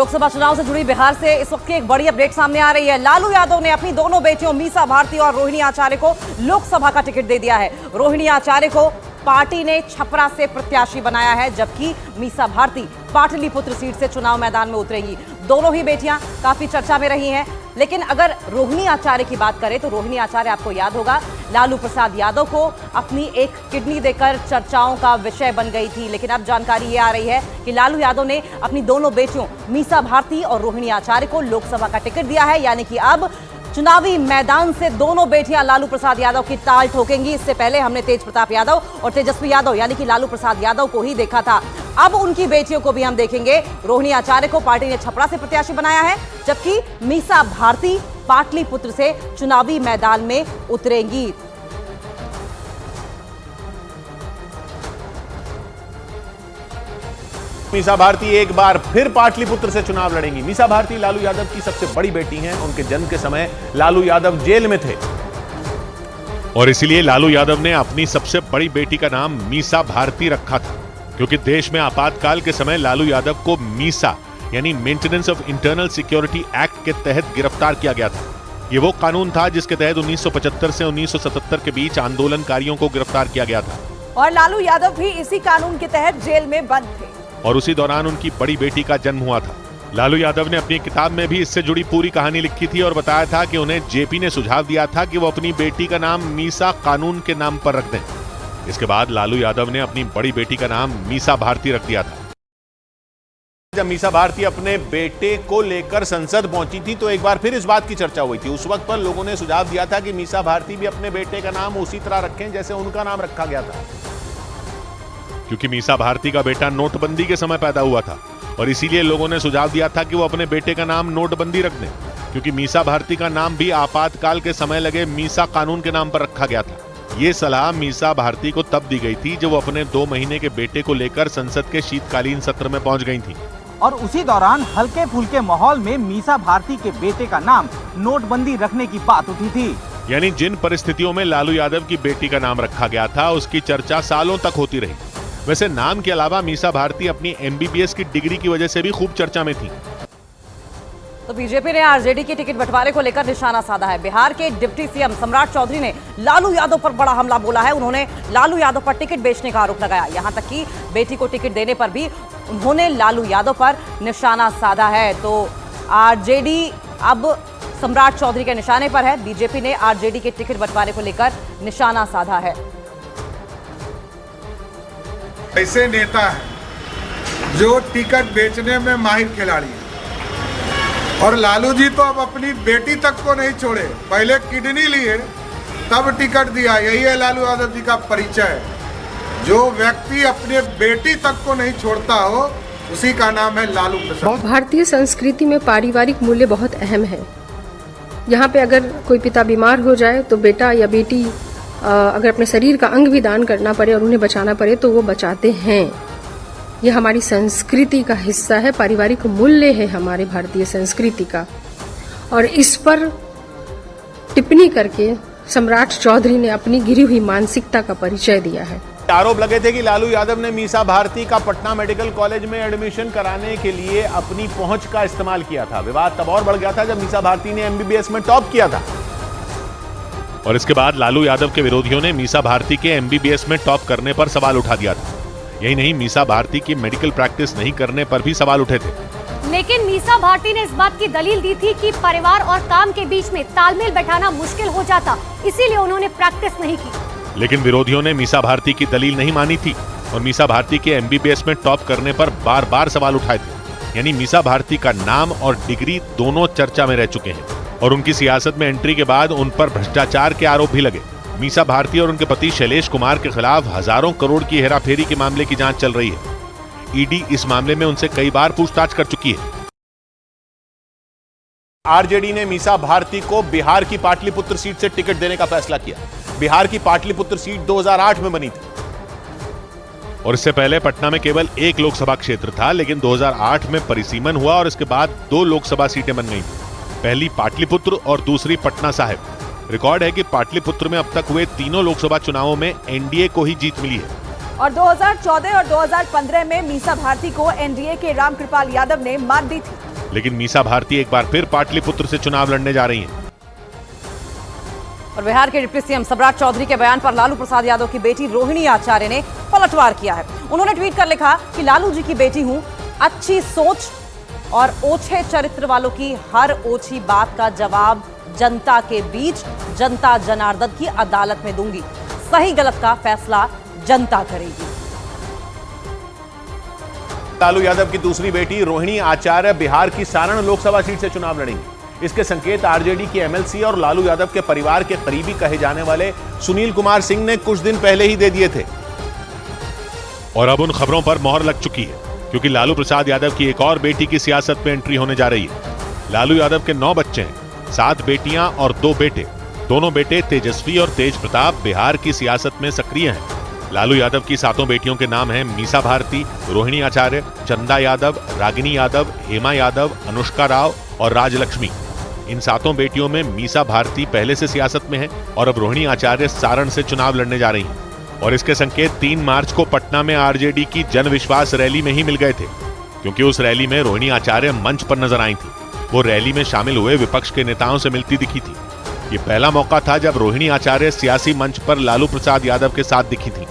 लोकसभा चुनाव से जुड़ी बिहार से इस वक्त की एक बड़ी अपडेट सामने आ रही है। लालू यादव ने अपनी दोनों बेटियों मीसा भारती और रोहिणी आचार्य को लोकसभा का टिकट दे दिया है। रोहिणी आचार्य को पार्टी ने छपरा से प्रत्याशी बनाया है, जबकि मीसा भारती पाटलिपुत्र सीट से चुनाव मैदान में उतरेंगी। दोनों ही बेटियां काफी चर्चा में रही हैं, लेकिन अगर रोहिणी आचार्य की बात करें तो रोहिणी आचार्य, आपको याद होगा, लालू प्रसाद यादव को अपनी एक किडनी देकर चर्चाओं का विषय बन गई थी। लेकिन अब जानकारी ये आ रही है कि लालू यादव ने अपनी दोनों बेटियों मीसा भारती और रोहिणी आचार्य को लोकसभा का टिकट दिया है, यानी कि अब चुनावी मैदान से दोनों बेटियां लालू प्रसाद यादव की ताल ठोकेंगी। इससे पहले हमने तेज प्रताप यादव और तेजस्वी यादव यानी कि लालू प्रसाद यादव को ही देखा था। अब उनकी बेटियों को भी हम देखेंगे। रोहिणी आचार्य को पार्टी ने छपरा से प्रत्याशी बनाया है, जबकि मीसा भारती पाटलिपुत्र से चुनावी मैदान में उतरेंगी। मीसा भारती एक बार फिर पाटलिपुत्र से चुनाव लड़ेंगी। मीसा भारती लालू यादव की सबसे बड़ी बेटी हैं। उनके जन्म के समय लालू यादव जेल में थे और इसीलिए लालू यादव ने अपनी सबसे बड़ी बेटी का नाम मीसा भारती रखा था, क्योंकि देश में आपातकाल के समय लालू यादव को मीसा यानी maintenance of internal security act के तहत गिरफ्तार किया गया था। ये वो कानून था जिसके तहत 1975 से 1977 के बीच आंदोलनकारियों को गिरफ्तार किया गया था और लालू यादव भी इसी कानून के तहत जेल में बंद थे। और उसी दौरान उनकी बड़ी बेटी का जन्म हुआ था। लालू यादव ने अपनी किताब में भी इससे जुड़ी पूरी कहानी लिखी थी और बताया था कि उन्हें जेपी ने सुझाव दिया था कि वो अपनी बेटी का नाम मीसा कानून के नाम पर रख दें। इसके बाद लालू यादव ने अपनी बड़ी बेटी का नाम मीसा भारती रख दिया था। जब मीसा भारती अपने बेटे को लेकर संसद पहुंची थी तो एक बार फिर इस बात की चर्चा हुई थी। उस वक्त पर लोगों ने सुझाव दिया था कि मीसा भारती भी अपने बेटे का नाम उसी तरह रखें जैसे उनका नाम रखा गया था, क्योंकि मीसा भारती का बेटा नोटबंदी के समय पैदा हुआ था और इसीलिए लोगों ने सुझाव दिया था कि वो अपने बेटे का नाम नोटबंदी रख दें, क्योंकि मीसा भारती का नाम भी आपातकाल के समय लगे मीसा कानून के नाम पर रखा गया था। ये सलाह मीसा भारती को तब दी गई थी जब वो अपने 2 महीने के बेटे को लेकर संसद के शीतकालीन सत्र में पहुंच गई थी। और उसी दौरान हल्के फुल्के माहौल में मीसा भारती के बेटे का नाम नोटबंदी रखने की बात उठी थी। यानी जिन परिस्थितियों में लालू यादव की बेटी का नाम रखा गया था उसकी चर्चा सालों तक होती रही। वैसे नाम के अलावा मीसा भारती अपनी एमबीबीएस की डिग्री की वजह से भी खूब चर्चा में थी। तो बीजेपी ने आरजेडी के टिकट बंटवारे को लेकर निशाना साधा है। बिहार के डिप्टी सीएम सम्राट चौधरी ने लालू यादव पर बड़ा हमला बोला है। उन्होंने लालू यादव पर टिकट बेचने का आरोप लगाया। यहां तक कि बेटी को टिकट देने पर भी उन्होंने लालू यादव पर निशाना साधा है। तो आरजेडी अब सम्राट चौधरी के निशाने पर है। बीजेपी ने आरजेडी के टिकट बंटवारे को लेकर निशाना साधा है। ऐसे नेता है जो टिकट बेचने में माहिर खिलाड़ी है और लालू जी तो अब अपनी बेटी तक को नहीं छोड़े, पहले किडनी लिए तब टिकट दिया। यही है लालू यादव जी का परिचय। जो व्यक्ति अपने बेटी तक को नहीं छोड़ता हो उसी का नाम है लालू प्रसाद। भारतीय संस्कृति में पारिवारिक मूल्य बहुत अहम है। यहाँ पे अगर कोई पिता बीमार हो जाए तो बेटा या बेटी अगर अपने शरीर का अंग भी दान करना पड़े और उन्हें बचाना पड़े तो वो बचाते हैं। यह हमारी संस्कृति का हिस्सा है, पारिवारिक मूल्य है हमारे भारतीय संस्कृति का। और इस पर टिप्पणी करके सम्राट चौधरी ने अपनी गिरी हुई मानसिकता का परिचय दिया है। आरोप लगे थे कि लालू यादव ने मीसा भारती का पटना मेडिकल कॉलेज में एडमिशन कराने के लिए अपनी पहुंच का इस्तेमाल किया था। विवाद तब और बढ़ गया था जब मीसा भारती ने एमबीबीएस में टॉप किया था और इसके बाद लालू यादव के विरोधियों ने मीसा भारती के एमबीबीएस में टॉप करने पर सवाल उठा दिया था। यही नहीं, मीसा भारती की मेडिकल प्रैक्टिस नहीं करने पर भी सवाल उठे थे। लेकिन मीसा भारती ने इस बात की दलील दी थी कि परिवार और काम के बीच में तालमेल बैठाना मुश्किल हो जाता, इसीलिए उन्होंने प्रैक्टिस नहीं की। लेकिन विरोधियों ने मीसा भारती की दलील नहीं मानी थी और मीसा भारती के एमबीबीएस में टॉप करने पर बार बार सवाल उठाए थे। यानी मीसा भारती का नाम और डिग्री दोनों चर्चा में रह चुके हैं और उनकी सियासत में एंट्री के बाद उन पर भ्रष्टाचार के आरोप भी लगे। मीसा भारती और उनके पति शैलेश कुमार के खिलाफ हजारों करोड़ की हेराफेरी के मामले की जांच चल रही है। ईडी इस मामले में उनसे कई बार पूछताछ कर चुकी है। आरजेडी ने मीसा भारती को बिहार की पाटलिपुत्र सीट से टिकट देने का फैसला किया। बिहार की पाटलिपुत्र सीट 2008 में बनी थी और इससे पहले पटना में केवल एक लोकसभा क्षेत्र था, लेकिन 2008 में परिसीमन हुआ और इसके बाद 2 लोकसभा सीटें बन गई। पहली पाटलिपुत्र और दूसरी पटना साहिब। रिकॉर्ड है कि पाटलिपुत्र में अब तक हुए तीनों लोकसभा चुनावों में एनडीए को ही जीत मिली है। और 2014 और 2015 में मीसा भारती को एनडीए के रामकृपाल यादव ने मात दी थी। लेकिन मीसा भारती एक बार फिर पाटलिपुत्र से चुनाव लड़ने जा रही हैं। और बिहार के डिप्टी सीएम सम्राट चौधरी के बयान पर लालू प्रसाद यादव की बेटी रोहिणी आचार्य ने पलटवार किया है। उन्होंने ट्वीट कर लिखा कि लालू जी की बेटी हूं, अच्छी सोच और ओछे चरित्र वालों की हर ओछी बात का जवाब जनता के बीच जनता जनार्दन की अदालत में दूंगी। सही गलत का फैसला जनता करेगी। लालू यादव की दूसरी बेटी रोहिणी आचार्य बिहार की सारण लोकसभा सीट से चुनाव लड़ेंगी। इसके संकेत आरजेडी की एमएलसी और लालू यादव के परिवार के करीबी कहे जाने वाले सुनील कुमार सिंह ने कुछ दिन पहले ही दे दिए थे। और अब उन खबरों पर मोहर लग चुकी है, क्योंकि लालू प्रसाद यादव की एक और बेटी की सियासत में एंट्री होने जा रही है। लालू यादव के 9 बच्चे हैं, 7 बेटियां और 2 बेटे। दोनों बेटे तेजस्वी और तेज प्रताप बिहार की सियासत में सक्रिय हैं। लालू यादव की 7 बेटियों के नाम हैं मीसा भारती, रोहिणी आचार्य, चंदा यादव, रागिनी यादव, हेमा यादव, अनुष्का राव और राजलक्ष्मी। इन 7 बेटियों में मीसा भारती पहले से सियासत में है और अब रोहिणी आचार्य सारण से चुनाव लड़ने जा रही हैं। और इसके संकेत 3 मार्च को पटना में आरजेडी की जन विश्वास रैली में ही मिल गए थे, क्योंकि उस रैली में रोहिणी आचार्य मंच पर नजर आई थी। वो रैली में शामिल हुए विपक्ष के नेताओं से मिलती दिखी थी। ये पहला मौका था जब रोहिणी आचार्य सियासी मंच पर लालू प्रसाद यादव के साथ दिखी थी।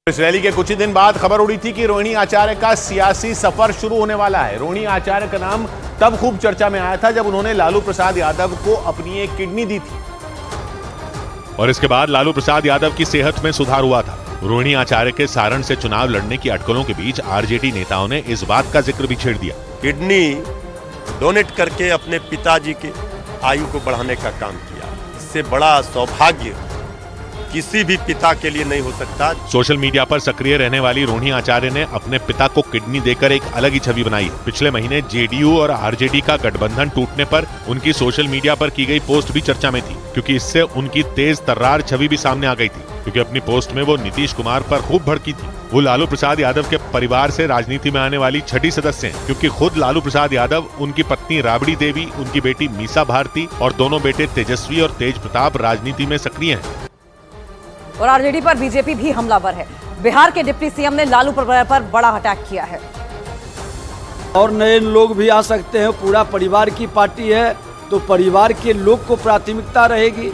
इस रैली के कुछ ही दिन बाद खबर उड़ी थी कि रोहिणी आचार्य का सियासी सफर शुरू होने वाला है। रोहिणी आचार्य का नाम तब खूब चर्चा में आया था जब उन्होंने लालू प्रसाद यादव को अपनी एक किडनी दी थी। और इसके बाद लालू प्रसाद यादव की सेहत में सुधार हुआ था। रोहिणी आचार्य के सारण से चुनाव लड़ने की अटकलों के बीच आरजेडी नेताओं ने इस बात का जिक्र भी छेड़ दिया। किडनी डोनेट करके अपने पिताजी के आयु को बढ़ाने का काम किया। इससे बड़ा सौभाग्य किसी भी पिता के लिए नहीं हो सकता। सोशल मीडिया पर सक्रिय रहने वाली रोहिणी आचार्य ने अपने पिता को किडनी देकर एक अलग ही छवि बनाई है। पिछले महीने जेडीयू और आरजेडी का गठबंधन टूटने पर उनकी सोशल मीडिया पर की गई पोस्ट भी चर्चा में थी, क्योंकि इससे उनकी तेज तर्रार छवि भी सामने आ गई थी। क्योंकि अपनी पोस्ट में वो नीतीश कुमार पर खूब भड़की थी। वो लालू प्रसाद यादव के परिवार से राजनीति में आने वाली छठी सदस्य हैं, क्योंकि खुद लालू प्रसाद यादव, उनकी पत्नी राबड़ी देवी, उनकी बेटी मीसा भारती और दोनों बेटे तेजस्वी और तेज प्रताप राजनीति में सक्रिय हैं। और आरजेडी पर बीजेपी भी हमलावर है। बिहार के डिप्टी सीएम ने लालू पर बड़ा अटैक किया है। और नए लोग भी आ सकते हैं। पूरा परिवार की पार्टी है तो परिवार के लोग को प्राथमिकता रहेगी।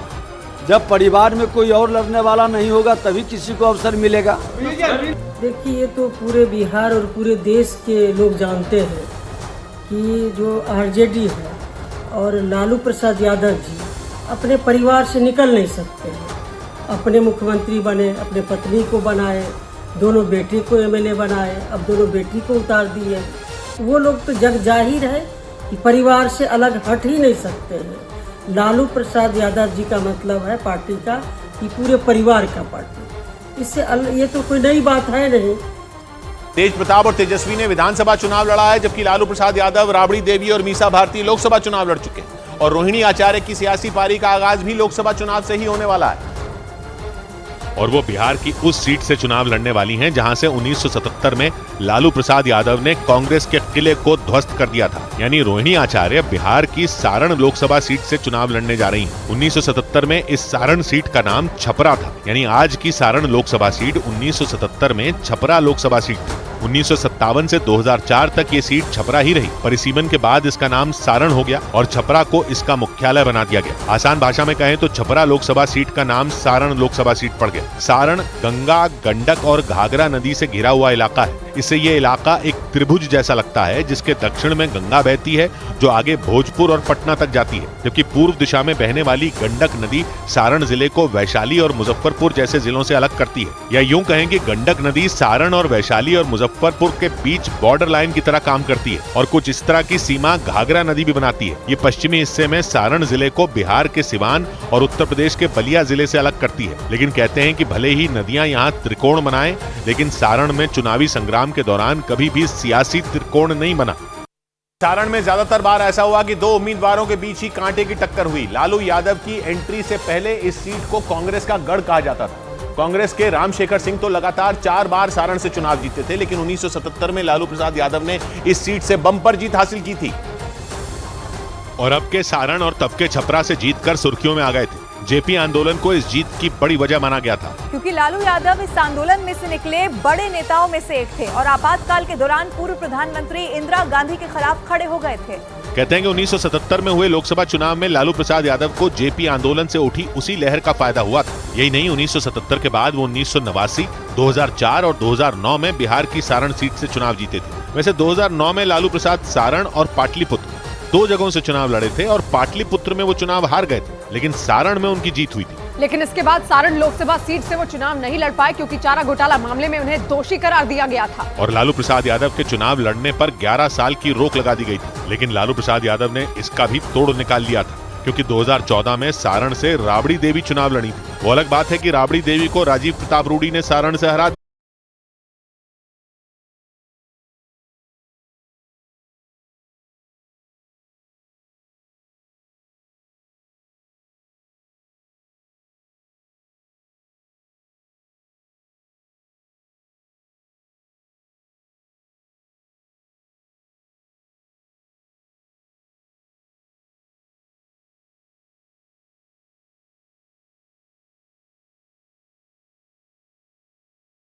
जब परिवार में कोई और लड़ने वाला नहीं होगा तभी किसी को अवसर मिलेगा। देखिए, ये तो पूरे बिहार और पूरे देश के लोग जानते हैं कि जो आरजेडी है और लालू प्रसाद यादव जी अपने परिवार से निकल नहीं सकते हैं। अपने मुख्यमंत्री बने, अपने पत्नी को बनाए, दोनों बेटी को एमएलए बनाए, अब दोनों बेटी को उतार दिए। वो लोग तो जग जाहिर है कि परिवार से अलग हट ही नहीं सकते हैं। लालू प्रसाद यादव जी का मतलब है पार्टी का कि पूरे परिवार का पार्टी। इससे ये तो कोई नई बात है नहीं। तेज प्रताप और तेजस्वी ने विधानसभा चुनाव लड़ा है, जबकि लालू प्रसाद यादव, राबड़ी देवी और मीसा भारती लोकसभा चुनाव लड़ चुके हैं। और रोहिणी आचार्य की सियासी पारी का आगाज भी लोकसभा चुनाव से ही होने वाला है। और वो बिहार की उस सीट से चुनाव लड़ने वाली हैं जहां से 1977 में लालू प्रसाद यादव ने कांग्रेस के किले को ध्वस्त कर दिया था। यानी रोहिणी आचार्य बिहार की सारण लोकसभा सीट से चुनाव लड़ने जा रही हैं। 1977 में इस सारण सीट का नाम छपरा था। यानी आज की सारण लोकसभा सीट 1977 में छपरा लोकसभा सीट थी। 1957 से 2004 तक ये सीट छपरा ही रही। परिसीमन के बाद इसका नाम सारण हो गया और छपरा को इसका मुख्यालय बना दिया गया। आसान भाषा में कहें तो छपरा लोकसभा सीट का नाम सारण लोकसभा सीट पड़ गया। सारण गंगा, गंडक और घाघरा नदी से घिरा हुआ इलाका है। इससे ये इलाका एक त्रिभुज जैसा लगता है, जिसके दक्षिण में गंगा बहती है जो आगे भोजपुर और पटना तक जाती है, जबकि पूर्व दिशा में बहने वाली गंडक नदी सारण जिले को वैशाली और मुजफ्फरपुर जैसे जिलों से अलग करती है। या यूं कहें कि गंडक नदी सारण और वैशाली और मुजफ्फरपुर के बीच बॉर्डर लाइन की तरह काम करती है और कुछ इस तरह की सीमा घाघरा नदी भी बनाती है। ये पश्चिमी हिस्से में सारण जिले को बिहार के सिवान और उत्तर प्रदेश के बलिया जिले से अलग करती है। लेकिन कहते हैं कि भले ही नदियां यहाँ त्रिकोण बनाए, लेकिन सारण में चुनावी संग्राम के दौरान कभी भी सियासी त्रिकोण नहीं बना। सारण में ज्यादातर बार ऐसा हुआ कि 2 उम्मीदवारों के बीच ही कांटे की टक्कर हुई। लालू यादव की एंट्री से पहले इस सीट को कांग्रेस का गढ़ कहा जाता था। कांग्रेस के रामशेखर सिंह तो लगातार 4 बार सारण से चुनाव जीते थे, लेकिन 1977 में लालू प्रसाद यादव ने इस सीट से बम्पर जीत हासिल की थी। और अब के सारण और तब के छपरा से जीतकर सुर्खियों में आ गए थे। जेपी आंदोलन को इस जीत की बड़ी वजह माना गया था, क्योंकि लालू यादव इस आंदोलन में से निकले बड़े नेताओं में से एक थे और आपातकाल के दौरान पूर्व प्रधानमंत्री इंदिरा गांधी के खिलाफ खड़े हो गए थे। कहते हैं कि 1977 में हुए लोकसभा चुनाव में लालू प्रसाद यादव को जेपी आंदोलन से उठी उसी लहर का फायदा हुआ था। यही नहीं, 1977 के बाद वो 1989, 2004 और 2009 में बिहार की सारण सीट से चुनाव जीते थे। वैसे 2009 में लालू प्रसाद सारण और पाटलिपुत्र 2 जगहों से चुनाव लड़े थे और पाटलिपुत्र में वो चुनाव हार गए थे, लेकिन सारण में उनकी जीत हुई थी। लेकिन इसके बाद सारण लोकसभा सीट से वो चुनाव नहीं लड़ पाए क्योंकि चारा घोटाला मामले में उन्हें दोषी करार दिया गया था। और लालू प्रसाद यादव के चुनाव लड़ने पर 11 साल की रोक लगा दी गई थी, लेकिन लालू प्रसाद यादव ने इसका भी तोड़ निकाल लिया था, क्योंकि 2014 में सारण से राबड़ी देवी चुनाव लड़ी थी। वो अलग बात है कि राबड़ी देवी को राजीव प्रताप रूडी ने सारण से हरा